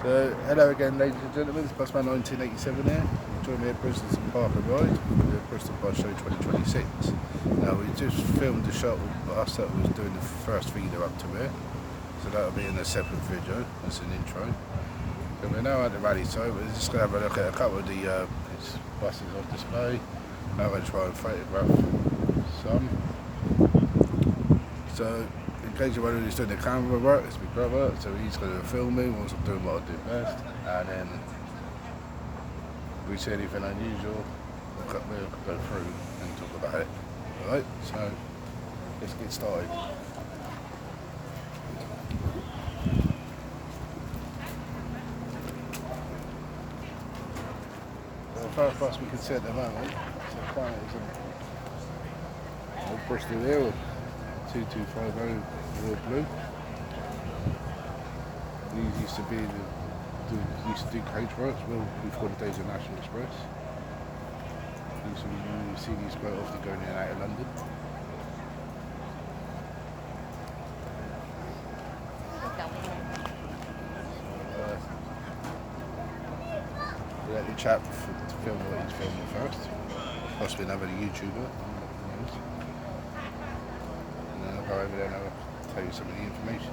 Hello again, ladies and gentlemen. It's Busman 1987 here. Join me at Bristol Park and Ride for the Bristol Bus Show 2026. Now, we just filmed the shot with us that was doing the first feeder up to here. So that'll be in a separate video. That's an intro. So we're now at the rally site. We're just going to have a look at a couple of the buses on display. I'm going to try and photograph some. So, in case you're wondering who's doing the camera work, it's my brother, so he's going to film me whilst I'm doing what I do best, and then if we see anything unusual, we'll go through and talk about it. Alright, so let's get started. The first bus we can see at the moment, so is a Bristol here. 2250 royal blue. These used to be used to do coach works well before the days of National Express. You see these quite often going in and out of London. We let the chap to film what he's filming first. Possibly another YouTuber. I'll go over there and I'll tell you some of the information.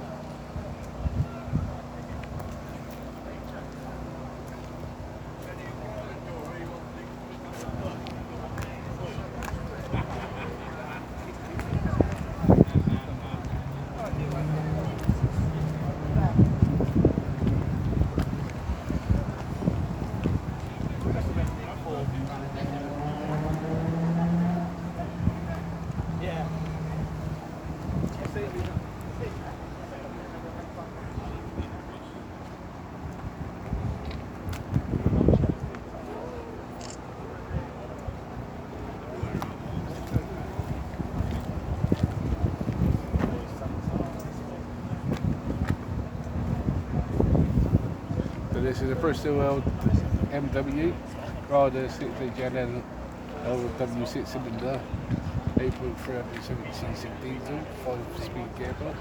This is a Bristol MW, rather 6HLN W6 cylinder, 8.370cc diesel, 5-speed gearbox.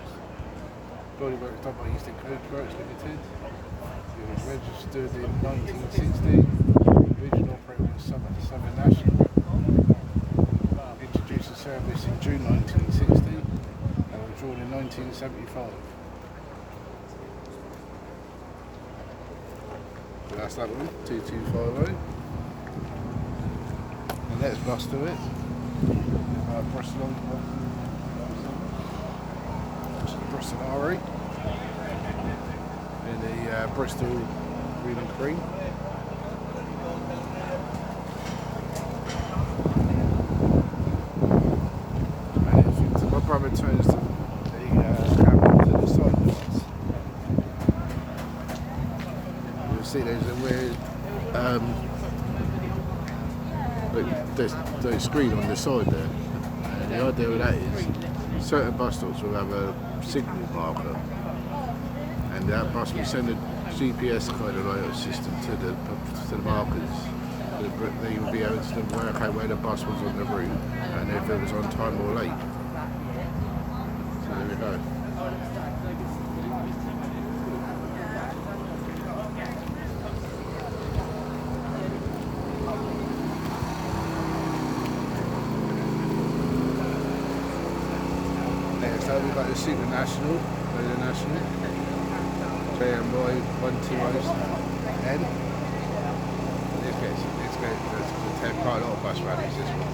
Bodywork done by Eastern Coachworks Limited. It was registered in 1960. Original operator was Southern National. Introduced to service in June 1960 and was drawn in 1975. So that's that one, 2250. The next bus to it, Bristol, Bristol RE, in the Bristol green and cream. And if my brother turns the camera to the side doors, see there's a weird there's a screen on the side there, and the idea of that is certain bus stops will have a signal marker, and that bus will send a GPS kind of like system to the markers, so they will be able to work out where the bus was on the route and if it was on time or late. So there we go. So we've got the Super National, JMY 120N. Let's take quite a lot of bus rallies this one.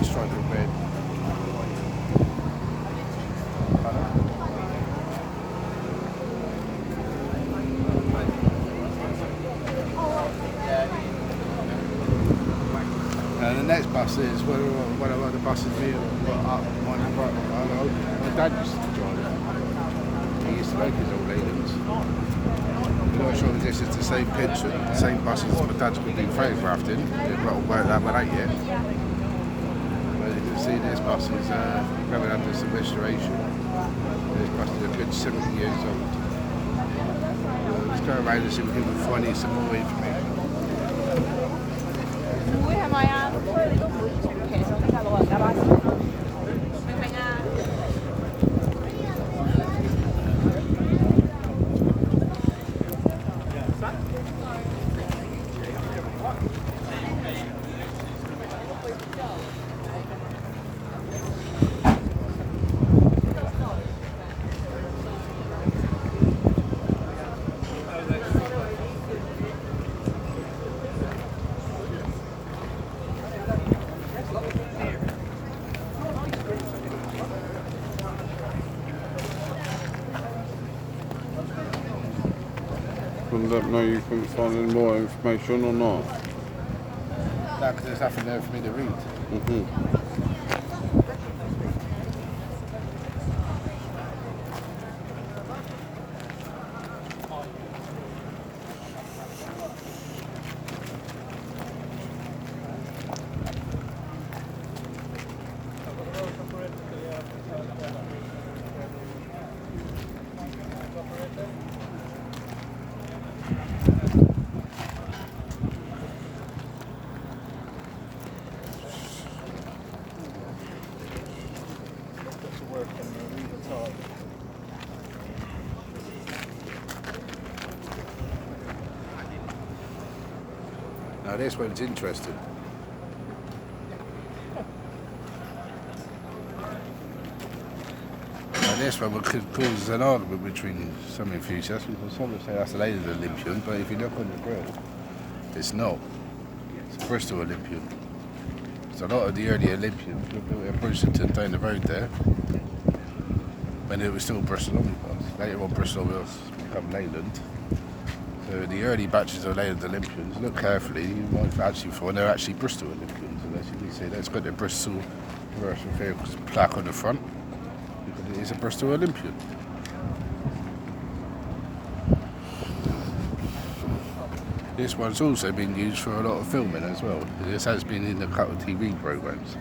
Stripe of red. The next bus is one of the buses here up my dad used to drive it. He used to make his old Leylands. I'm not sure if this is the same picture, the same buses my dad's going to be photographed in. They've not worked that one out yet. But you can see this bus is coming under some restoration. This bus is a good 70 years old. Let's go around and see if we can find some more information. Well, let know you couldn't find any more information or not. No, because there's nothing there for me to read. Now this one's interesting. And this one could cause an argument between some enthusiasts, because some would say that's the latest Olympian, but if you look on the grill, it's not. It's a Bristol Olympian. So a lot of the early Olympians were built at Bristol down the road there, when it was still Bristol Omnibus. Later on Bristol will become Leyland. So the early batches of Leyland Olympians, look carefully, you might actually find they're actually Bristol Olympians. And as you can see, that's got the Bristol commercial vehicles plaque on the front, because it is a Bristol Olympian. This one's also been used for a lot of filming as well. This has been in a couple of TV programmes.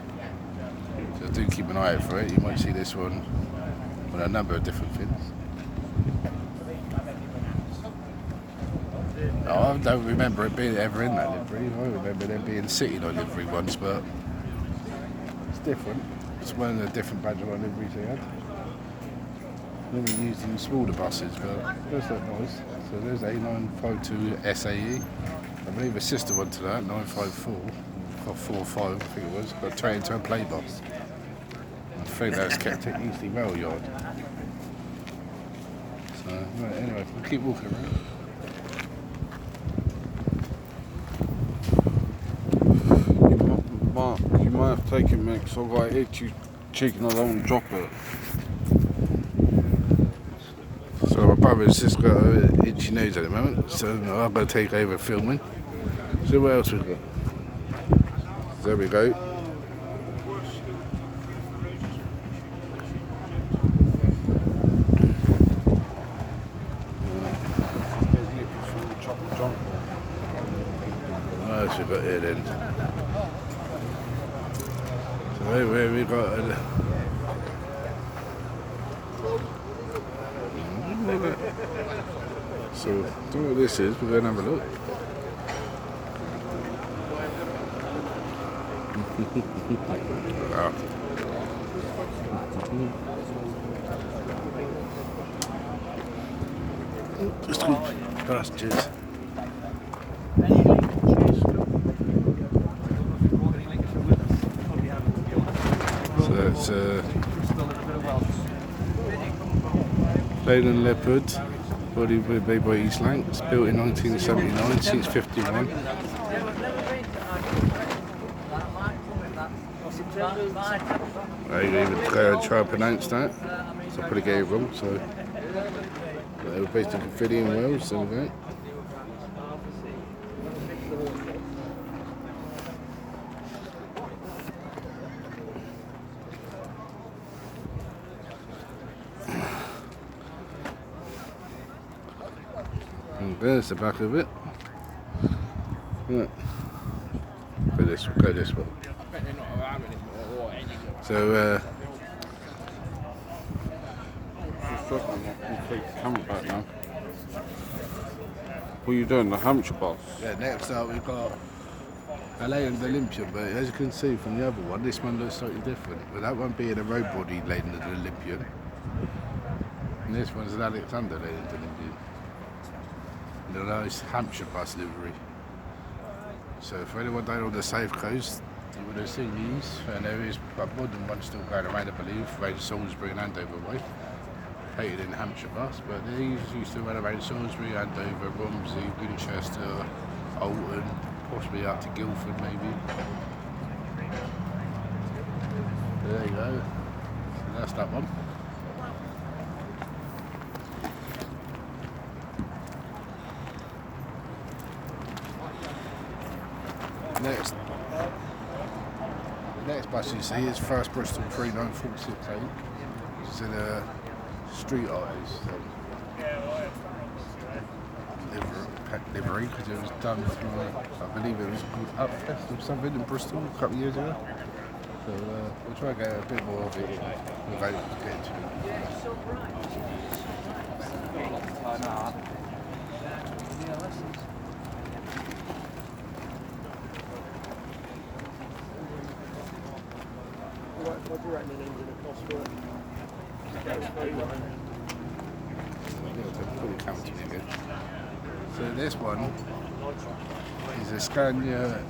So do keep an eye out for it. You might see this one on a number of different things. No, I don't remember it being ever in that livery. I remember them being sitting on livery once, but it's different. It's one of the different badge of liveries they had. Never used in smaller buses, but those look nice. So there's A952 SAE. I believe a sister one to that, 954, or 45 I think it was, got turned into a play bus. I think that's kept at Eastleigh Rail Yard. So right, anyway, we'll keep walking around. You might have to take it, mate, because I've got itchy cheek and I don't want to drop it. So my brother's just got an itchy nose at the moment, so I'm going to take over filming. So what else we got? There we go. What else we got here then? So where we got? So, I don't know what this is, we're going to have a look. Wow. Just good pastures. So that's Leyland Leopard. Body made by East Lancs, built in 1979, since 51. I even try and pronounce that, so I probably get it wrong. So they were based in Caerphilly in Wales, there we go. And there's the back of it. Right. Go this way. So, Camera back now. What are you doing? The Hampshire bus? yeah, next up we've got a Leyland Olympian, but as you can see from the other one, this one looks slightly different. But that one being a road body Leyland Olympian, and this one's an Alexander Leyland Olympian. And a nice Hampshire bus livery. So for anyone down on the South Coast, you would have seen these, and there is more than one still going around, I believe, around Salisbury and Andover way. Hated in Hampshire bus, but these used to run around Salisbury, Andover, Romsey, Winchester, Alton, possibly up to Guildford maybe. There you go. So that's that one. Next, the next bus you see is First Bristol 39468. It's in a street artist livery because it was done for, I believe it was called Upfest or something in Bristol a couple of years ago. So we'll try and get a bit more of it without getting to it. What do you reckon the engine would cost for it? So this one is a Scania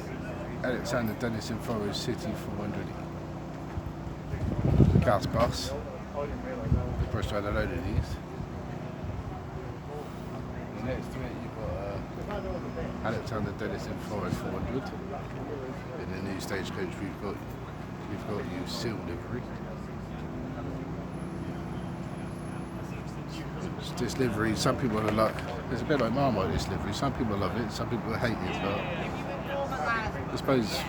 Alexander Dennis in Forest City 400 gas bus. Bristol had a load of these. Next to it you've got Alexander Dennis in Forest 400. In the new stagecoach you've got your seal livery. This livery, some people are like, it's a bit like Marmite, this livery. Some people love it, some people hate it, but I suppose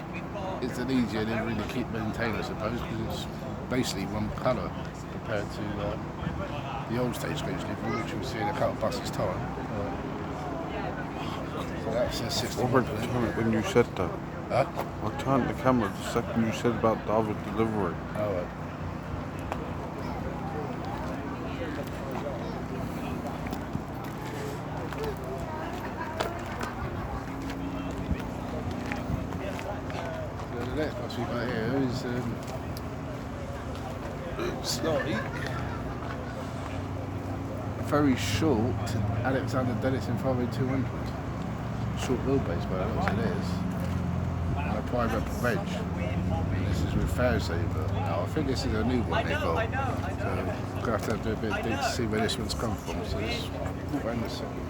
it's an easier livery to keep maintained, I suppose, because it's basically one colour compared to the old stagecoach livery, which we'll see in a couple of buses' time. So that's a 60. What about the time when you said that? Huh? I turned the camera the second you said about the other delivery. Oh, right. So the next bus we've got here is looks like a very short Alexander Dennis in 200. Short wheelbase, but that's what it is. A private reg. And this is with Fairsaver. Now I think this is a new one they got. So we're going to have to do a bit of dig to see where this one's come from. So let's walk around the second.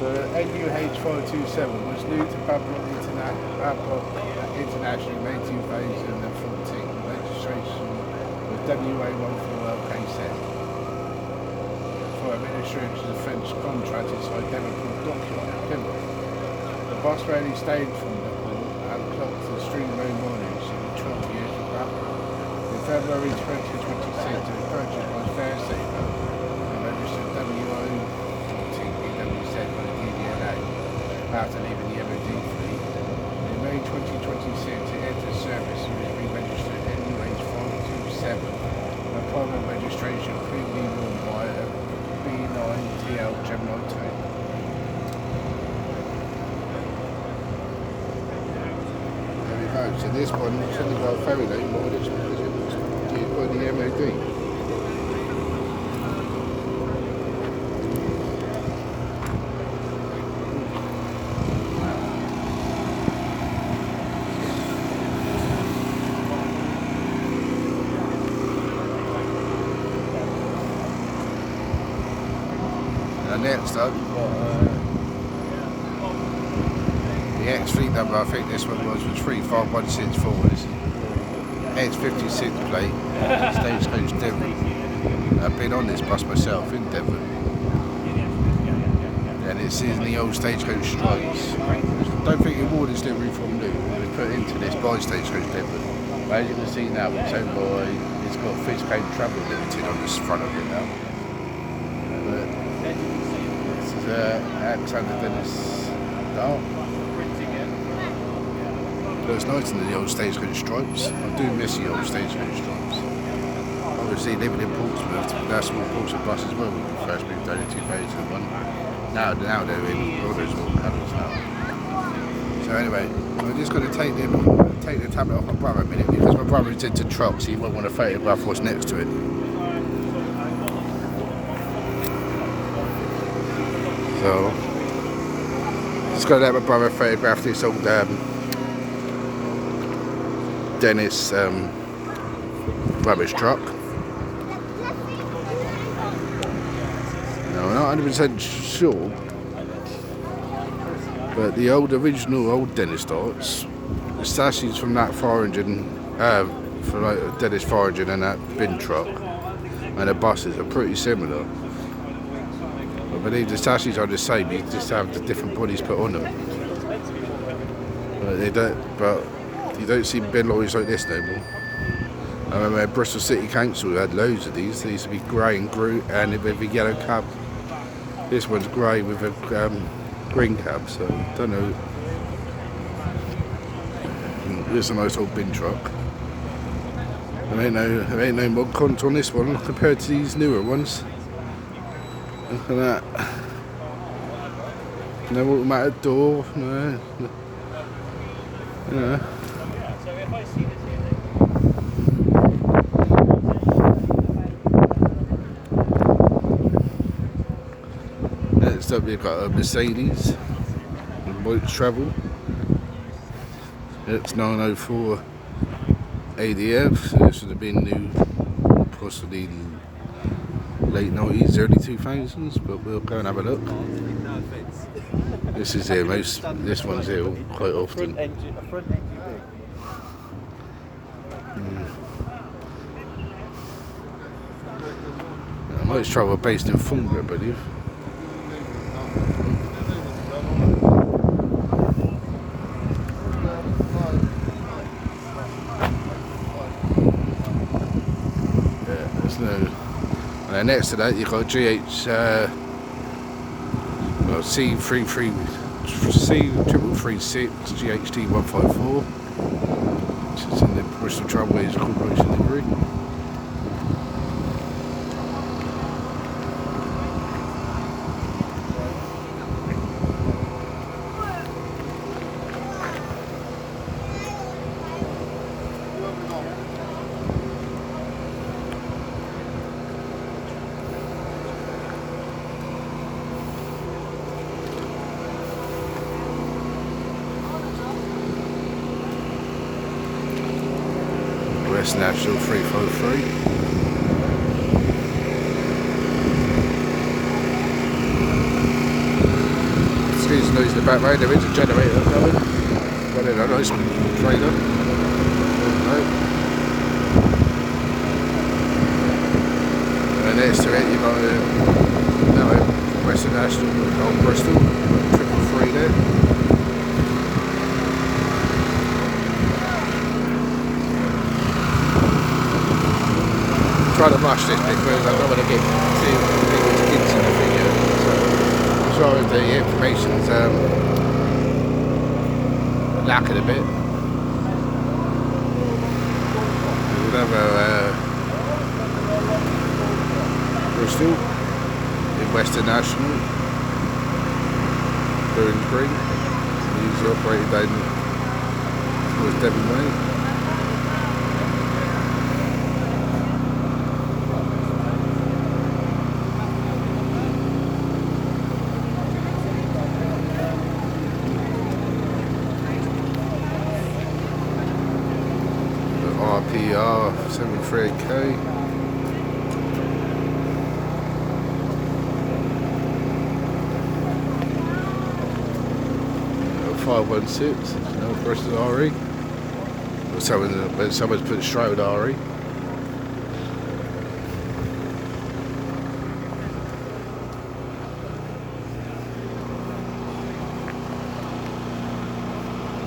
The NUH 427 was new to Babcock International in 2014. Registration WA14LKZ for administration of French contractors by Devonport document Plymouth. The bus rarely stayed from Liverpool and clocked the streamline mornings in 12 years of that. In February 2026, it was purchased by Fairsaver and registered WA14 BWZ by the DVLA after leaving the MOD fleet. In May 2026, it entered service and was re-registered NUH 427. A private registration previously run by a B9TL Gemini 2. There we go. So this one is only got a ferry lane, but this one is by the MOD. Next up, we've got the X fleet number. I think this one was 35164. It's X56 plate, stagecoach Devon. I've been on this bus myself in Devon, and it's in the old stagecoach stripes. I don't think it wore this livery from new. It was put into this by stagecoach Devon. But as you can see now, it's owned by, it's got Fish Code Travel Limited on the front of it now. Alexander Dennis Dart. Looks nice in the old stagecoach stripes. I do miss the old stagecoach stripes. Obviously living in Portsmouth, that's all Portsmouth bus as well when we first moved down in 2001. Now they're in all those little colours now. So anyway, I'm just going to take the tablet off my brother a minute because my brother is into trucks, he won't want to photograph what's next to it. So just gonna let my brother photograph this old Dennis rubbish truck. No, I'm not 100% sure, but the original Dennis darts, the sashes from that fire engine, from like Dennis fire engine and that bin truck and the buses are pretty similar. I believe the sashes are the same, you just have the different bodies put on them. But you don't see bin lorries like this no more. I remember Bristol City Council had loads of these. They used to be grey and with a yellow cab. This one's grey with a green cab, so I don't know. This is a nice old bin truck. There ain't no mod cons on this one compared to these newer ones. Look at that. No automatic door, no. Yeah. Next up we've got a Mercedes white travel. It's 904 ADF, so this would have been new, possibly late 90s, early 2000s, but we'll go and have a look. This is here, this one's here quite often. Most travel based in Funga, I believe. Yeah, there's no. And then next to that, you've got C336 GHT 154, which is in the Bristol Tramways Corporation livery. West National 353. Excuse the noise in the background, there is a generator going. Running a nice trailer. And next to it you've got Western National Old Bristol, 333 there. Try to rush this bit because I don't want to get too big into the video, so I'm sorry if the information's lacking a bit. We'll have Bristol in Western National, blue and green, usually operated down towards Devon Way. RPR 73K. 516, no Bristol RE. Someone's put Strode RE.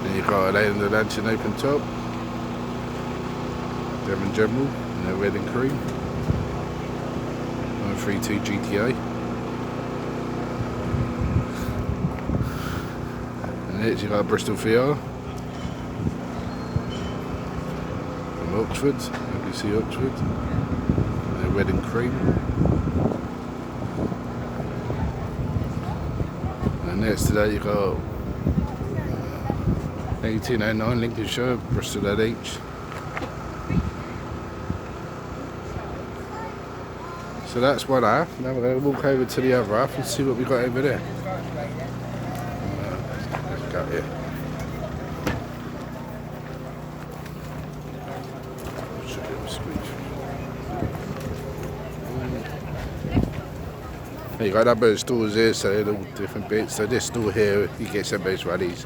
Then you've got a Lane the Lantern open top. Devon General, and they're red and cream. 932 GTA. And next you've got a Bristol VR. From Oxford, you see Oxford. And they're red and cream. And next to that you've got 1809 Lincolnshire, Bristol LH. So that's one half. Now we're going to walk over to the other half and see what we got over there. Let's go here. You got a number of stores here, so they're all different bits. So this store here, you get some base rallies.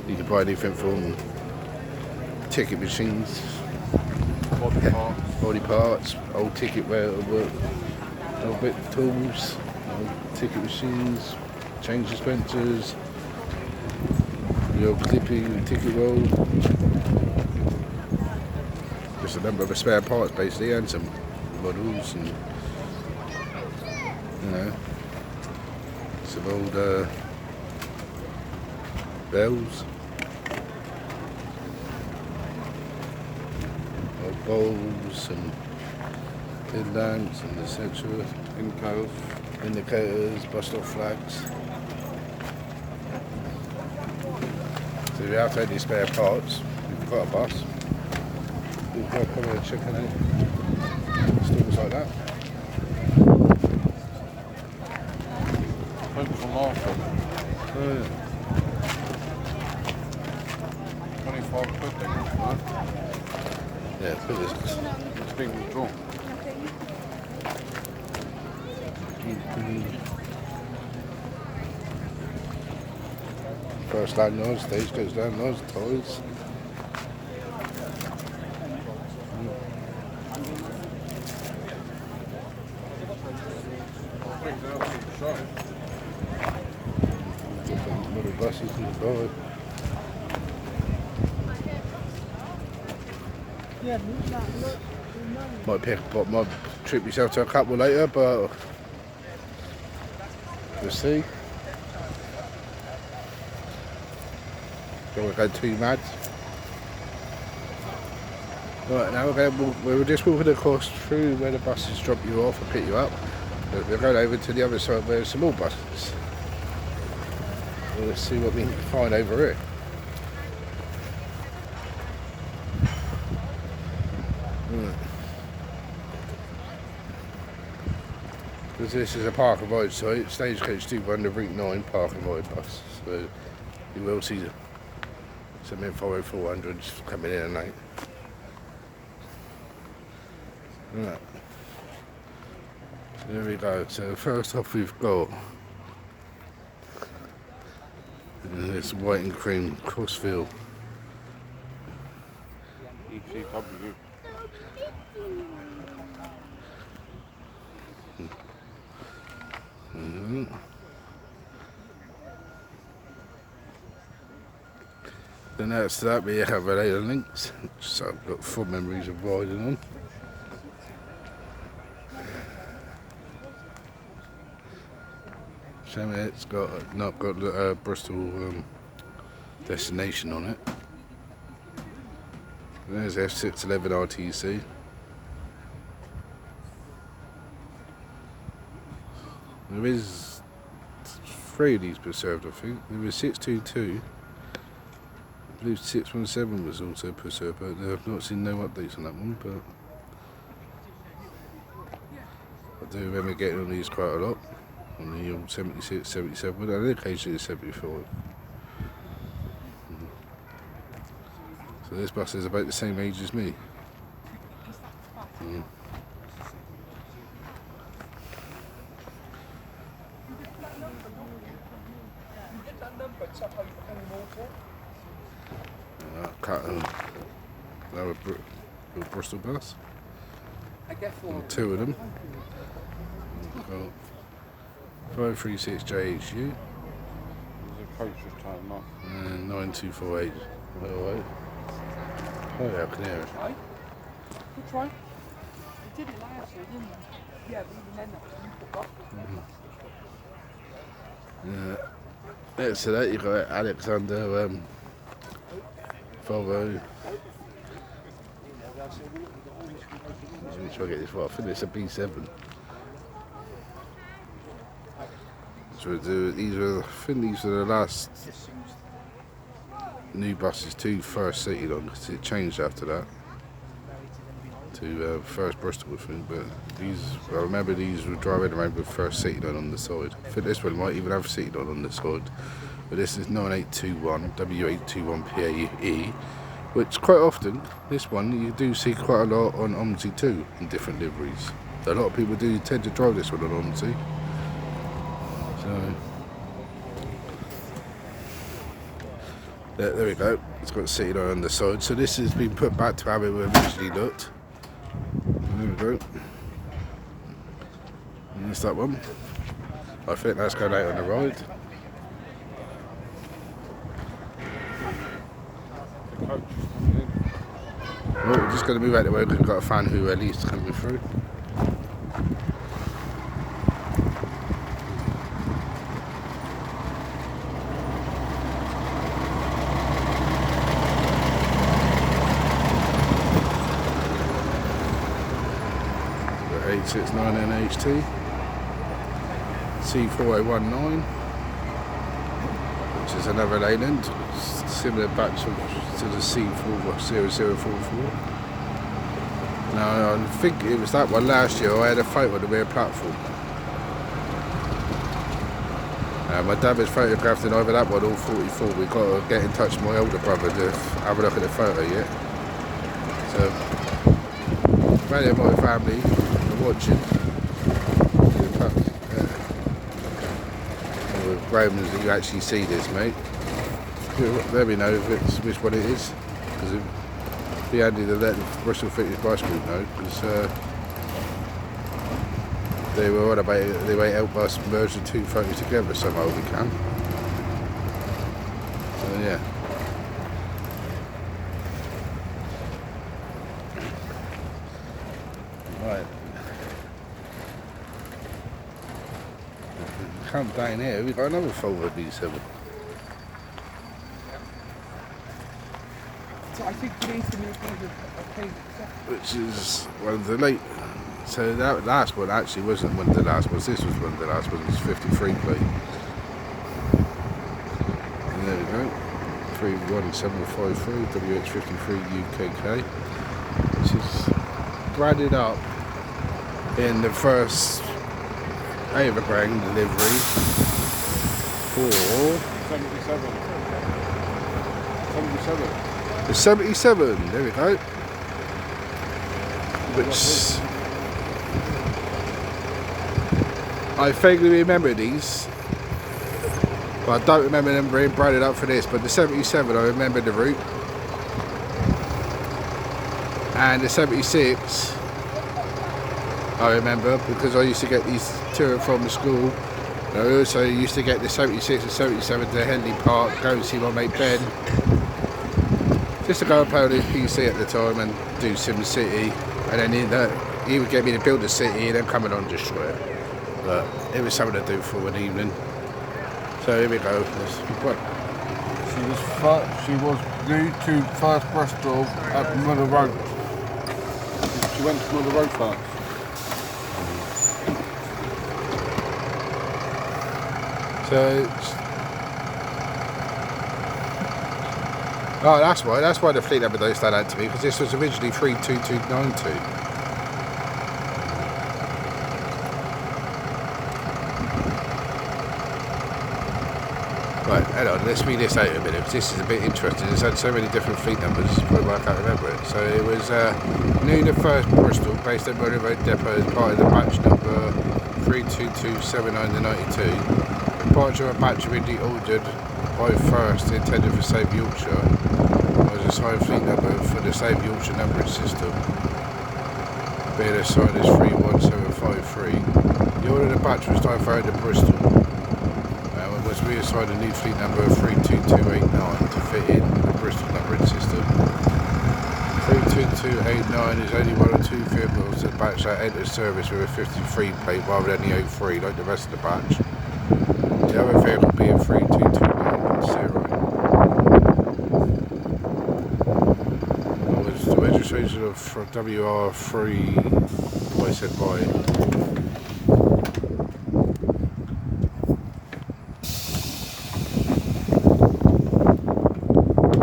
You can buy anything from ticket machines, body parts, old ticket work, old bit tools, old ticket machines, change dispensers, your clipping, ticket roll. Just a number of spare parts basically, and some models and some old bells, old bowls and tin lamps and etc. Indicators, Bristol flags. So if you have any spare parts, we've got a bus. We've got to come and check it out. Stores like that. From last one. Oh, yeah. 25 quid then, right? Yeah, put this. It's been withdrawn. First landlord, stage goes down, those toys. Different little buses in the board. Might trip yourself to a couple later, but we'll see. Don't want to go too mad. Right, now we're just walking across through where the buses drop you off and pick you up. We're going over to the other side where there's some more buses. Let's see what we can find over here. Because this is a park and ride site, Stagecoach 2 Route 9 park and ride bus. So you will see some info 400s coming in at night. Right. So there we go. So first off we've got this white and cream Crossfield. ECW. Then after that we have a later links, so I've got full memories of riding on. So it's not got the Bristol destination on it. There's F611 RTC. There is 3 of these preserved, I think. There was 622. I believe 617 was also preserved, but I've not seen no updates on that one. But I do remember getting on these quite a lot. On the 76, 77, and occasionally 74. So this bus is about the same age as me. Another Bristol bus. 2 of them. 536 JHU. There's a coach just turning off. And 9248. Alright. Oh yeah, I can hear it. Good try. You did it last year, didn't you? Yeah, but even then that was Yeah, so that you got Alexander Volvo. Let me try to get this right. I think it's a B7. So these are, I think these are the last new buses to first seated on, because it changed after that to to first Bristol, I think. But these, I remember these were driving around with first seating on the side. I think this one might even have seating on the side. But this is 9821 W821 PAE, which quite often, this one, you do see quite a lot on OMSI too, in different liveries. So a lot of people do tend to drive this one on OMSI. So, there we go, it's got seating on the side. So this has been put back to how it originally looked. There we go. And there's that one. I think that's going out on the ride. Well, we're just going to move out the way because we've got a fan who at least coming through. Got 869 NHT C4019, which is another Leyland, similar batch to the C4044. Now I think it was that one last year. I had a photo of the rear platform. My dad was photographed in either that one or 44. We've got to get in touch with my older brother to have a look at the photo yet. So, many of my family are watching. Romans that you actually see this, mate. Let me know if it's which one it is, because it'd be handy to let the Bristol Fitness Bike Group know, because they were on about it, they might help us merge the two photos together somehow we can. So yeah. Right. Come down here, we've got another Volvo B7. So I think today's the new thing, which is one of the late. So that last one actually wasn't one of the last ones. This was one of the last ones. 53 plate. And there we go. 31753 WH53 UKK, which is branded up in the first overground delivery for 77. the 77. There we go. Which I vaguely remember these, but I don't remember them being branded up for this. But the 77, I remember the route, and the 76, I remember because I used to get these to and from the school. I also used to get the 76 and 77 to Henley Park, go and see my mate Ben, just to go and play on his PC at the time and do Sim City, and then he would get me to build a city and then come and on destroy it. But it was something to do for an evening. So here we go. She was due to first Bristol at Mother Road. She went to Mother Road first. So oh, that's why the fleet number don't stand out to me, because this was originally 32292. Right, hang on, let's read this out a minute, because this is a bit interesting. It's had so many different fleet numbers, probably why I can't remember it. So it was new to first Bristol, based at Murray Road Depot as part of the batch number 3227992. Departure of a batch originally ordered by first, intended for Save Yorkshire, was assigned fleet number for the Save Yorkshire numbering system, being assigned as 31753. The order of the batch was diverted to Bristol. It was reassigned a new fleet number of 32289 to fit in the Bristol numbering system. 32289 is only one or two vehicles that batch that entered service with a 53 plate rather than the 03 like the rest of the batch. The other vehicle being 32290. Was the registration of WR3 I said by.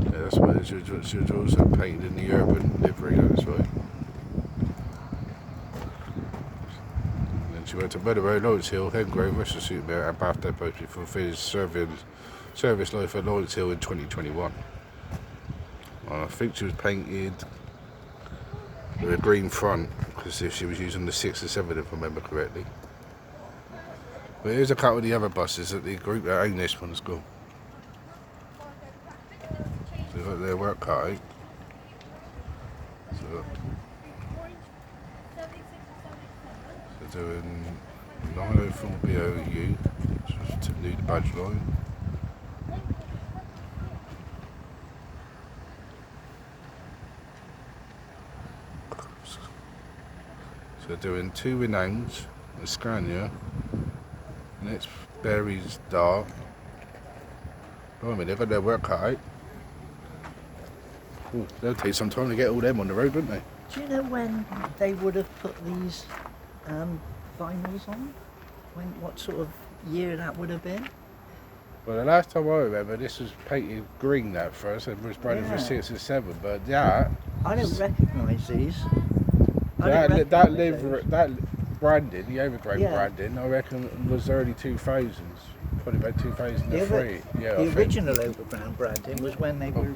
Yeah, that's why it should also painted in the urban livery, that's right. worked at Meadowrow, Lawrence Hill, Hengrove, Western Supermare and Bath Depot before finished service life at Lawrence Hill in 2021. I think she was painted with a green front because she was using the 6 or 7 if I remember correctly. But here's a couple of the other buses that the group that own this one's got. So they've got their work cut out. So they're doing 904 BOU, which was to do the badge line. So they're doing 2 Renowns, a Scania, next Berry's Dart. Oh, I mean, they've got their work cut out. Ooh, they'll take some time to get all them on the road, won't they? Do you know when they would have put these vinyls on? What sort of year that would have been? Well, the last time I remember, this was painted green at first, and was branded for 6 or 7. But that I don't recognise these. that branding, the overgrown Yeah. branding, I reckon was early 2000s, probably about 2003. The original overground branding was when they were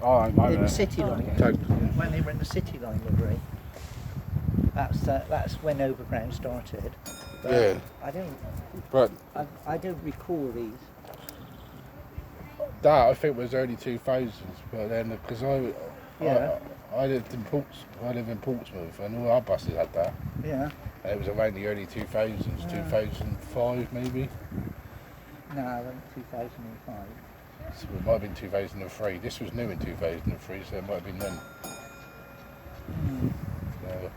I know in that. City Line. When they were in the City Line livery. That's when overground started. But Yeah. I don't recall these. That I think was early 2000s, but then because I lived in Portsmouth, and all our buses had that. Yeah. And it was around the early 2000s, 2005 maybe. No, I went 2005. So it might have been 2003. This was new in 2003, so it might have been then. So,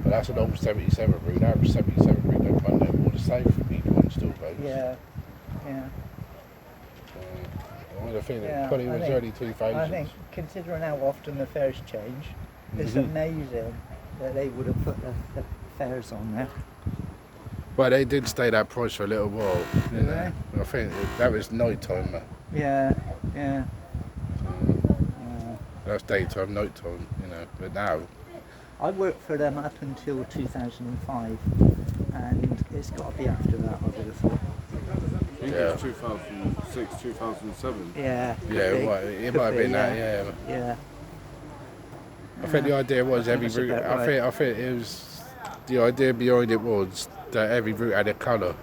but that's an old 77 route. That was 77 route. Don't run there all the same from each one still goes. Yeah. I would have feeling Yeah, probably I was think- early 2000s. I think, considering how often the fares change, it's amazing that they would have put the fares on there. Well, they did stay that price for a little while. You know. I think that was night time. Yeah. That's daytime, night time, you know. But now, I worked for them up until 2005, and it's got to be after that, I would have thought. I think it was 2006, 2007. Yeah. yeah, it might have been that. Yeah. Yeah. I think the idea was every that's route. about right. I think it was the idea behind it was that every route had a colour,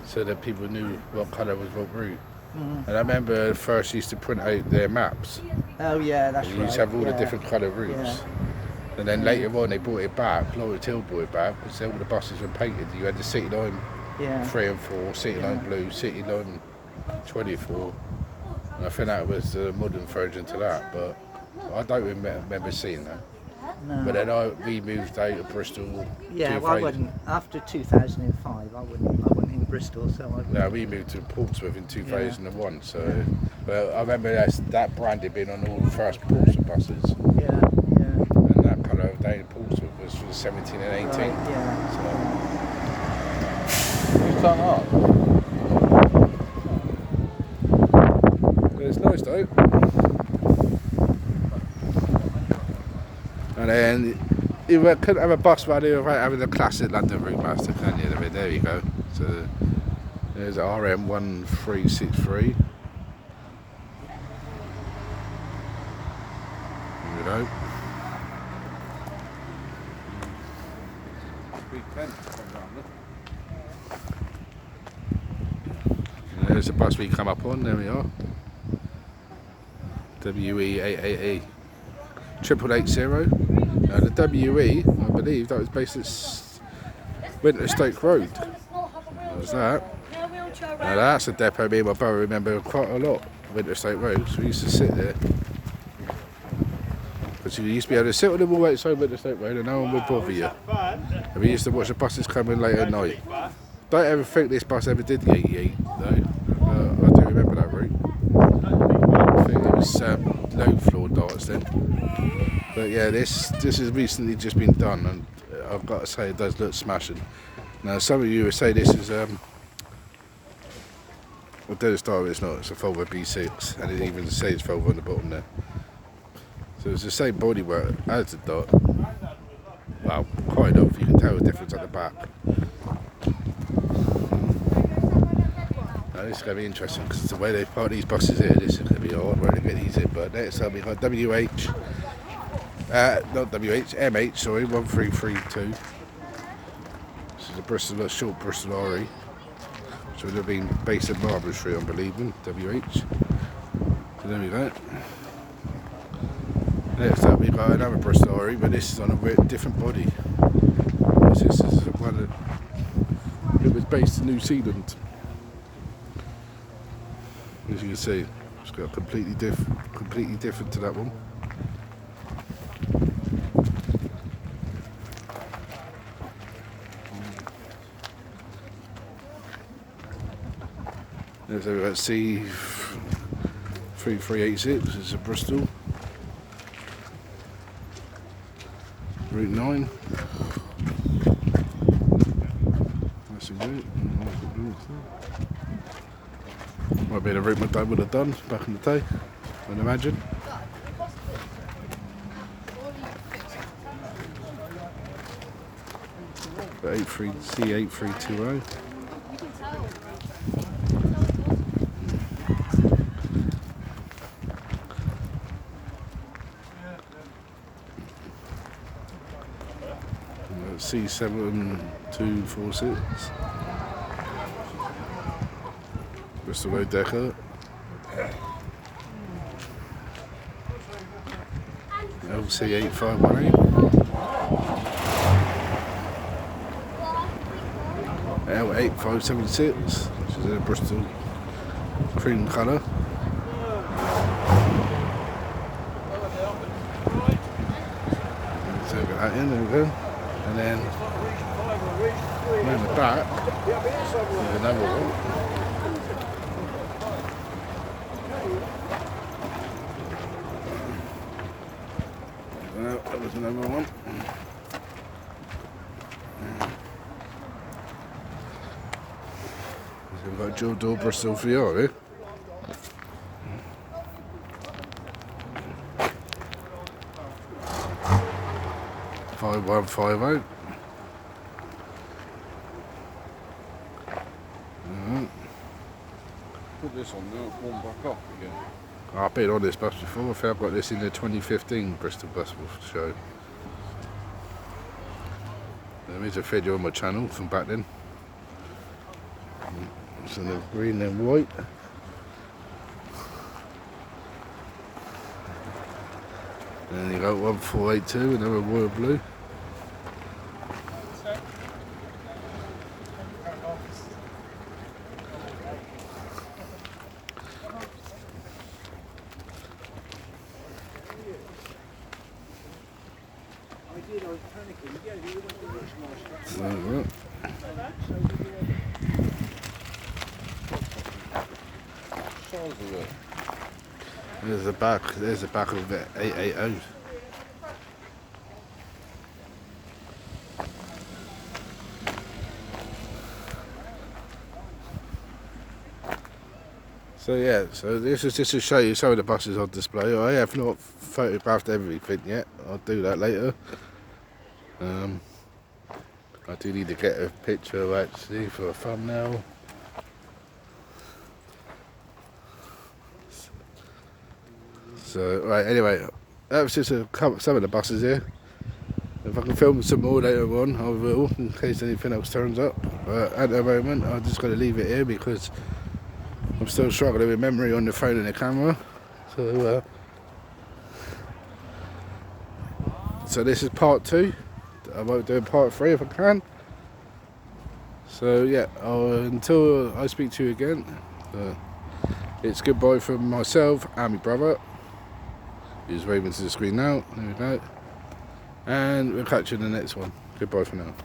so that people knew what colour was what route. And I remember first used to print out their maps. Oh yeah, that's You right. used to have all the yeah. different colour routes. Yeah. And then later on they brought it back, Lawrence Hill brought it back, because all the buses were painted. You had the City Line Yeah. 3 and 4, City Line Blue, City Line 24. And I think that was the modern version to that, but I don't remember seeing that. No. But then we moved out of Bristol. Yeah, well, I 2000. wouldn't. After 2005, I wouldn't in Bristol, so I wouldn't. No, we moved to Portsmouth in 2001. So, well, I remember that brand had been on all the first Portsmouth buses, Yeah. and that colour of day in Portsmouth was for the 17 and 18. Right, yeah. Who's done up? But it's nice though. And then you couldn't have a bus value without having a classic London route master, can you? I mean, there you go. So there's RM1363. You know. And there's the bus we come up on. There we are. WE888 880. Now the WE, I believe that was based at Winterstoke Road. What was that? Now that's a depot me and my brother remember quite a lot. Winterstoke Road. So we used to sit there. Because you used to be able to sit on the wall outside Winterstoke Road and no one would bother you. And we used to watch the buses come in late at night. Don't ever think this bus ever did the 88 though. I do remember that route. I think it was low floor darts then. But yeah, this has recently just been done, and I've got to say it does look smashing. Now some of you would say this is well, Dennis Darwin, it's not, it's a Volvo B6, and it even says Volvo on the bottom there. So it's the same bodywork as the Dart. Well, quite wide off, you can tell the difference at the back. Now, this is going to be interesting because the way they park these buses here, this is going to be a hard way to get these in. But next up we got MH, sorry, 1332. This is a Bristol, a short Bristol lorry. So would have been based at Marlborough Street, I'm believing, WH. So there we go. Next up we got another Bristol lorry, but this is on a different body. This is one that was based in New Zealand. As you can see, it's got completely different to that one. There's a C3386, it's a Bristol. Route 9. That's a good. Might be the route my dad would have done back in the day, I'd imagine. But C8320. C7246. Bristol Road Decker. LC8518. L8576, which is a Bristol cream colour. So get that in, there we go. And then around the back, there's another one. That was another one. So we've got Joe Door Bristol for you, eh? $5150. Put this on now, warm back up again. I've been on this bus before. I think I've got this in the 2015 Bristol bus show. There is a video on my channel from back then. It's in the green and white. And then you got 1482, another royal blue. There's the back of the 880. So yeah, so this is just to show you some of the buses on display. I have not photographed everything yet. I'll do that later. I do need to get a picture actually for a thumbnail. So right, anyway, that was just some of the buses here. If I can film some more later on, I will, in case anything else turns up. But at the moment, I'm just going to leave it here because I'm still struggling with memory on the phone and the camera. So this is part 2. I might do part 3 if I can. So yeah, until I speak to you again, it's goodbye from myself and my brother. He's waving to the screen now. There we go. And we'll catch you in the next one. Goodbye for now.